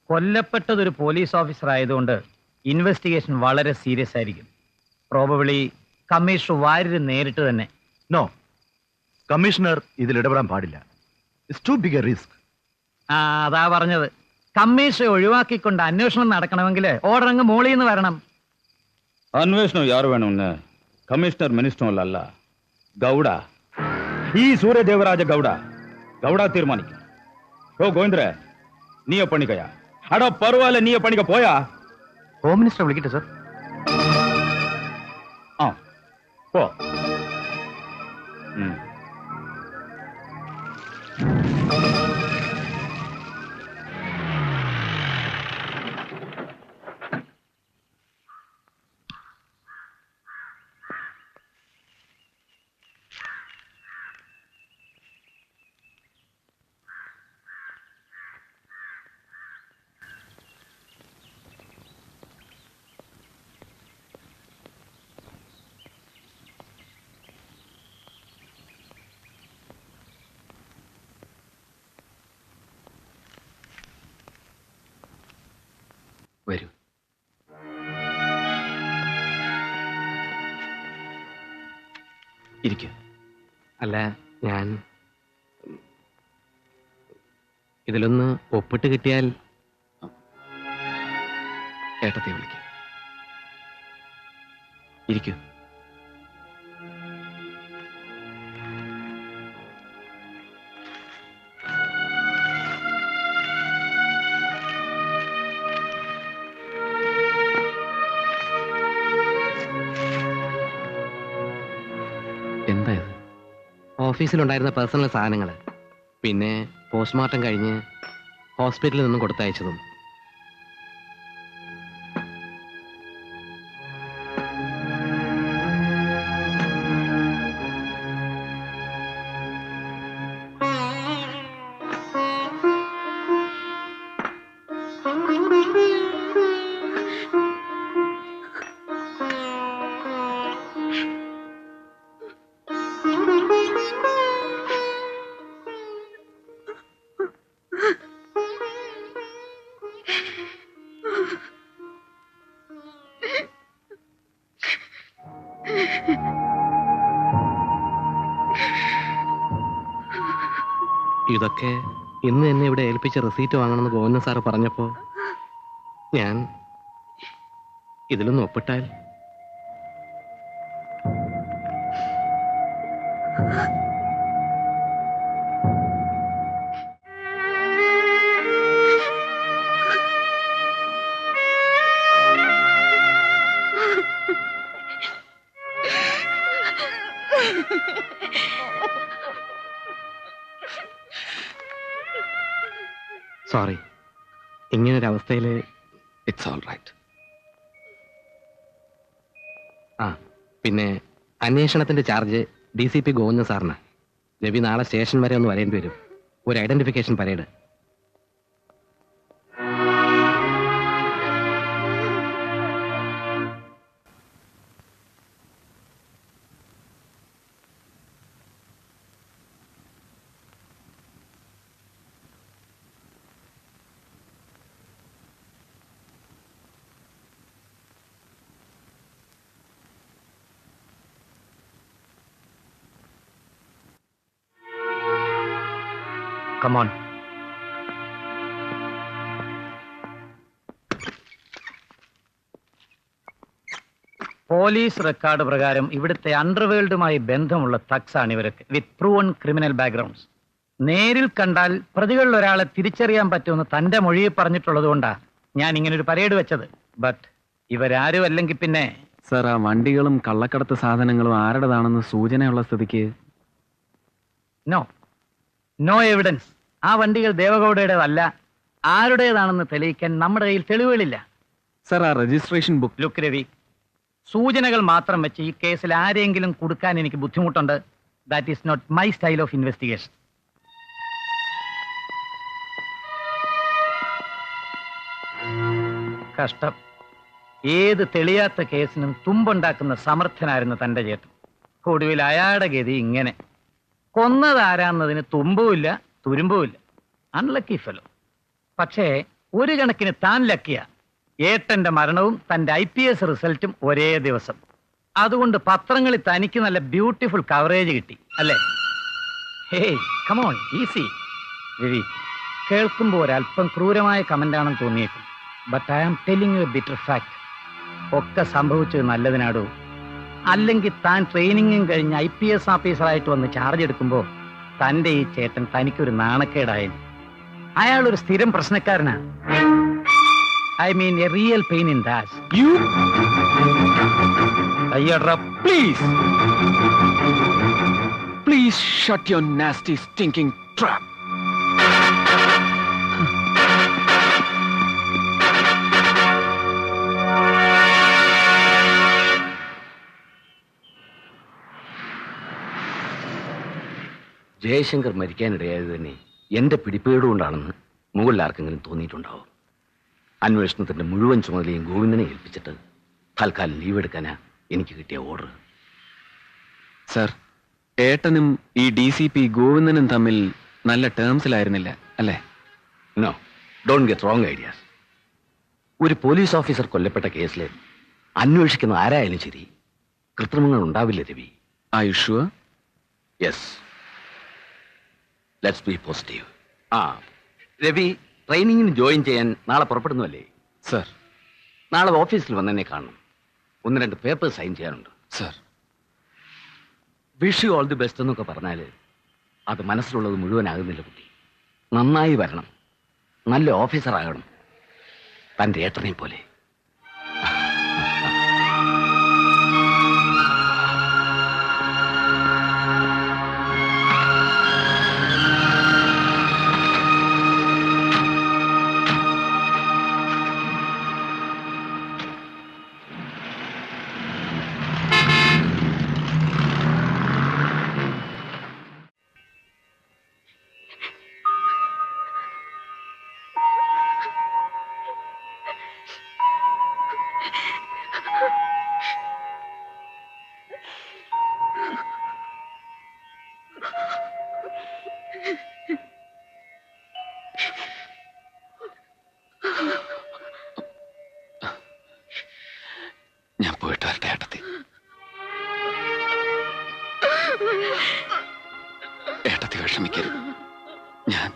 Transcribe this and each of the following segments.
കൊല്ലപ്പെട്ടത് ഒരു police officer ആയതുകൊണ്ട് ഇൻവെസ്റ്റിഗേഷൻ വളരെ സീരിയസ് ആയിരിക്കും. പ്രോബബിളി കമ്മീഷണർ വാര്യർ നേരിട്ട് തന്നെ. നോ, കമ്മീഷണർ ഇതിൽ ഇടപെടാൻ പാടില്ല. It's too big a risk. അതാ പറഞ്ഞത്. കമ്മീഷണറെ ഒഴിവാക്കിക്കൊണ്ട് അന്വേഷണം നടക്കണമെങ്കിൽ ഓർഡർ അങ്ങ് മോളിൽ നിന്ന് വരണം. അന്വേഷണം യാർ വേണമെന്ന് കമ്മീഷണർ മിനിസ്റ്റർ അല്ല, ഗൗഡ, ഈ സൂര്യദേവരാജ ഗൗഡ ഗൗഡ തീരുമാനിക്കും. ഓ ഗോവിന്ദര, നീ പണിക്കയാ? അടോ പർവാല, നീ പണിക്ക പോയാ? ഹോം മിനിസ്റ്റർ വിളിക്കട്ടെ സർ. ആ പോ. വരൂ. ഇരിക്കൂ. അല്ല, ഞാൻ ഇതിലൊന്ന് ഒപ്പിട്ട് കിട്ടിയാൽ ഏട്ടത്തെ വിളിക്കാം. ഇരിക്കൂ. എന്താ ഇത്? ഓഫീസിലുണ്ടായിരുന്ന പേഴ്സണൽ സാധനങ്ങൾ, പിന്നെ പോസ്റ്റ്മോർട്ടം കഴിഞ്ഞ് ഹോസ്പിറ്റലിൽ നിന്നും കൊടുത്തയച്ചതും. ഇതൊക്കെ ഇന്ന് എന്നെ ഇവിടെ ഏൽപ്പിച്ച റെസീറ്റ് വാങ്ങണമെന്ന് ഗോവിന്ദൻ സാറ് പറഞ്ഞപ്പോ ഞാൻ ഇതിലൊന്ന് ഒപ്പിട്ടാൽ. സോറി, ഇങ്ങനൊരവസ്ഥയിൽ ഇറ്റ്സ് ഓൾ റൈറ്റ്. പിന്നെ അന്വേഷണത്തിന്റെ ചാർജ് DCP ഗോവിന്ദൻ സാറിന്. രവി നാളെ സ്റ്റേഷൻ വരെ ഒന്ന് വരേണ്ടി വരും, ഒരു identification parade. Come on. Police record പ്രകാരം ഇവിടുത്തെ അണ്ടർവേൾഡുമായി ബന്ധമുള്ള തക്സാണ് ഇവരൊക്കെ, വിത്ത് പ്രൂവൺ ക്രിമിനൽ ബാക്ക്ഗ്രൗണ്ട്സ്. നേരിൽ കണ്ടാൽ പ്രതികളിൽ ഒരാളെ തിരിച്ചറിയാൻ പറ്റുമെന്ന് തന്റെ മൊഴിയിൽ പറഞ്ഞിട്ടുള്ളത് കൊണ്ടാണ് ഞാൻ ഇങ്ങനൊരു പരേഡ് വെച്ചത്. ബട്ട് ഇവരാരും അല്ലെങ്കിൽ പിന്നെ. സർ, ആ വണ്ടികളും കള്ളക്കടത്ത് സാധനങ്ങളും ആരുടേതാണെന്ന് സൂചനയുള്ള സ്ഥിതിക്ക് നോ എവിഡൻസ്. ആ വണ്ടികൾ ദേവഗൌഡയുടേതല്ല. ആരുടേതാണെന്ന് തെളിയിക്കാൻ നമ്മുടെ കയ്യിൽ തെളിവുകളില്ല. സർ, ആ രജിസ്ട്രേഷൻ ബുക്ക്. ലുക്ക് രവി, സൂചനകൾ മാത്രം വെച്ച് ഈ കേസിൽ ആരെങ്കിലും കൊടുക്കാൻ എനിക്ക് ബുദ്ധിമുട്ടുണ്ട്. That is not my style of investigation. കഷ്ടം. ഏത് തെളിയാത്ത കേസിനും തുമ്പുണ്ടാക്കുന്ന സമർത്ഥനായിരുന്നു തന്റെ ചേട്ടൻ. ഒടുവിൽ അയാളുടെ ഗതി ഇങ്ങനെ. കൊന്നതാരാന്നതിന് തുമ്പുമില്ല തുരുമ്പുമില്ല. Unlucky fellow. പക്ഷേ ഒരു കണക്കിന് താൻ ലക്കിയ. ഏട്ടന്റെ മരണവും തന്റെ IPS റിസൾട്ടും ഒരേ ദിവസം. അതുകൊണ്ട് പത്രങ്ങളിൽ തനിക്ക് നല്ല ബ്യൂട്ടിഫുൾ കവറേജ് കിട്ടി അല്ലേ? Hey come on easy. രവി, കേൾക്കുമ്പോൾ ഒരല്പം ക്രൂരമായ കമന്റ് ആണെന്ന് തോന്നിയേക്കും. But I am telling you a bitter fact. ഒക്കെ സംഭവിച്ചത് നല്ലതിനാടോ. അല്ലെങ്കിൽ താൻ ട്രെയിനിങ്ങും കഴിഞ്ഞ് IPS ഓഫീസറായിട്ട് വന്ന് ചാർജ് എടുക്കുമ്പോൾ തന്റെ ഈ ചേട്ടൻ തനിക്കൊരു നാണക്കേടായിരുന്നു. അയാൾ ഒരു സ്ഥിരം പ്രശ്നക്കാരനാ. I mean a real pain in that. You അയ്യടാ please. Please shut your nasty stinking trap. Jayashankar മരിക്കാനിടയായത് തന്നെ എന്റെ പിടിപ്പേടുകൊണ്ടാണെന്ന് മുകളിൽ ആർക്കെങ്കിലും തോന്നിയിട്ടുണ്ടാവും. അന്വേഷണത്തിന്റെ മുഴുവൻ ചുമതലയും ഗോവിന്ദനെ ഏൽപ്പിച്ചിട്ട് തൽക്കാലം ലീവ് എടുക്കാനാ എനിക്ക് കിട്ടിയ ഓർഡർ. സർ, ഏട്ടനും ഈ DCP ഗോവിന്ദനും തമ്മിൽ നല്ല ടേംസിലായിരുന്നില്ല അല്ലേ? No, don't get wrong ideas. ഒരു പോലീസ് ഓഫീസർ കൊല്ലപ്പെട്ട കേസിൽ അന്വേഷിക്കുന്ന ആരായാലും ശരി, കൃത്രിമങ്ങൾ ഉണ്ടാവില്ല Ravi. Are you sure? Yes, let's be positive. Ravi, ട്രെയിനിങ്ങിന് ജോയിൻ ചെയ്യാൻ നാളെ പുറപ്പെടുന്നു അല്ലേ? സർ. നാളെ ഓഫീസിൽ വന്നെന്നെ കാണണം. 1-2 പേപ്പർ സൈൻ ചെയ്യാനുണ്ട്. Sir. Wish you all the best എന്നൊക്കെ പറഞ്ഞാൽ അത് മനസ്സിലുള്ളത് മുഴുവനാകുന്നില്ല കുട്ടി. നന്നായി വരണം, നല്ല ഓഫീസർ ആകണം, തൻ്റെ ഏട്ടനെ പോലെ. ഞാൻ പോയിട്ട് വരട്ടെ ഏട്ടത്തി. ഏട്ടത്തി വിഷമിക്കരുത്. ഞാൻ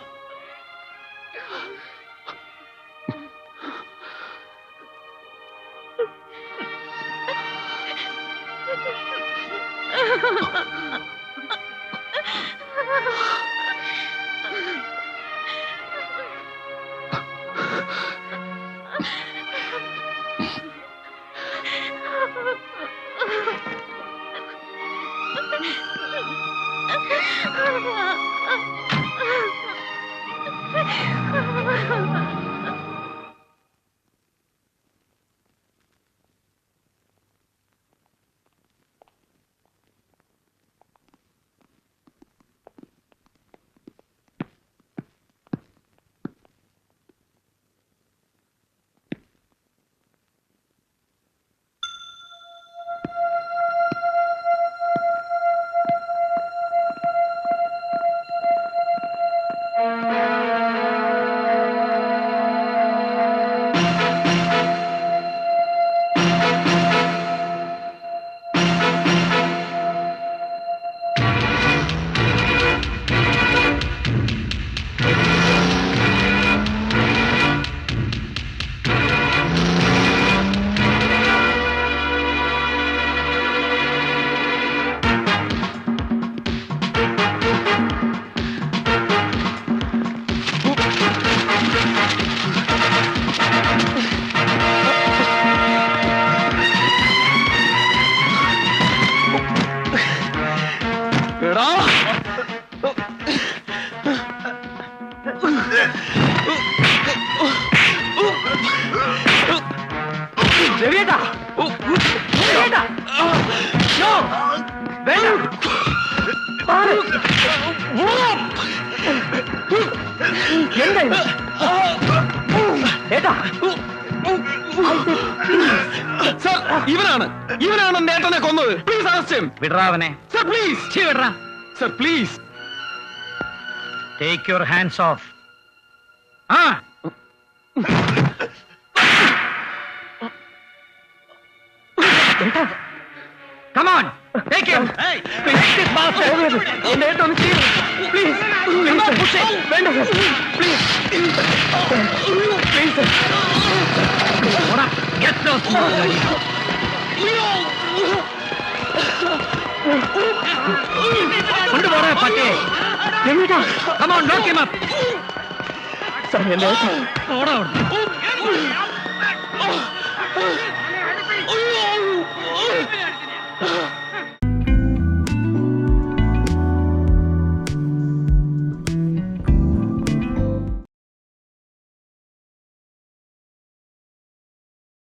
ഇവനാണ് നേട്ടനെ കൊന്നത്. Please arrest him. വിടറാവനെ. Sir please. വിടറാ. Sir please. Take your hands off. Come on, take him. Take this bastard. Please, come on, push it. Please. Get those small ladies. കൊണ്ടുപോടാ പട്ടിയെ. Come on, lock him up. ഓടാ അവിടുന്ന്.